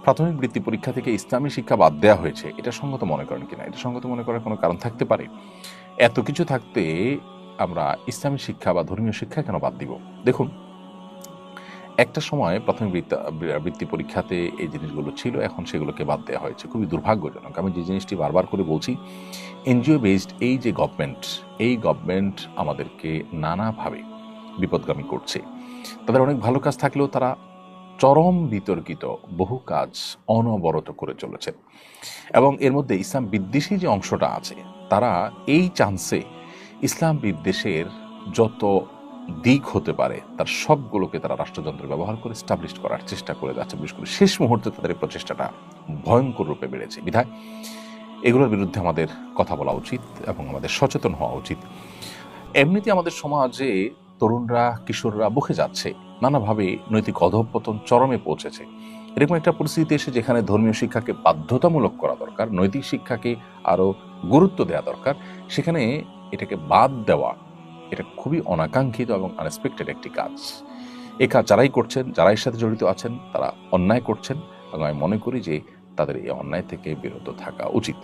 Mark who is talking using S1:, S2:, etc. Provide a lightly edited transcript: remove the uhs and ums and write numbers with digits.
S1: প্রাথমিক বৃত্তি পরীক্ষা থেকে ইসলামী শিক্ষা বাদ দেওয়া হয়েছে, এটা সঙ্গত মনে করেন কিনা? এটা সঙ্গত মনে করার কোনো কারণ থাকতে পারে? এত কিছু থাকতে আমরা ইসলামী শিক্ষা বা ধর্মীয় শিক্ষা কেন বাদ দিব? দেখুন, একটা সময় প্রাথমিক বৃত্তি পরীক্ষাতে এই জিনিসগুলো ছিল, এখন সেগুলোকে বাদ দেওয়া হয়েছে। খুবই দুর্ভাগ্যজনক। আমি যে জিনিসটি বারবার করে বলছি, এনজিও বেসড এই যে গভর্নমেন্ট, এই গভর্নমেন্ট আমাদেরকে নানাভাবে বিপদগামী করছে। তাদের অনেক ভালো কাজ থাকলেও তারা চরম বিতর্কিত বহু কাজ অনবরত করে চলেছে। এবং এর মধ্যে ইসলাম বিদ্বেষী যে অংশটা আছে, তারা এই চান্সে ইসলাম বিদ্বেষের যত দিক হতে পারে তার সবগুলোকে তারা রাষ্ট্রযন্ত্র ব্যবহার করে স্টাবলিশ করার চেষ্টা করে যাচ্ছে। বিশেষ করে শেষ মুহূর্তে তাদের এই প্রচেষ্টাটা ভয়ঙ্কর রূপে বেড়েছে। বিধায় এগুলোর বিরুদ্ধে আমাদের কথা বলা উচিত এবং আমাদের সচেতন হওয়া উচিত। এমনিতে আমাদের সমাজে তরুণরা, কিশোররা বকে যাচ্ছে, নানাভাবে নৈতিক অধঃপতন চরমে পৌঁছেছে। এরকম একটা পরিস্থিতি এসে যেখানে ধর্মীয় শিক্ষাকে বাধ্যতামূলক করা দরকার, নৈতিক শিক্ষাকে আরও গুরুত্ব দেওয়া দরকার, সেখানে এটাকে বাদ দেওয়া, এটা খুবই অনাকাঙ্ক্ষিত এবং আনএক্সপেক্টেড একটি কাজ। এই কাজ যারাই করছেন, যারা এর সাথে জড়িত আছেন, তারা অন্যায় করছেন এবং আমি মনে করি যে তাদের এই অন্যায় থেকে বিরত থাকা উচিত।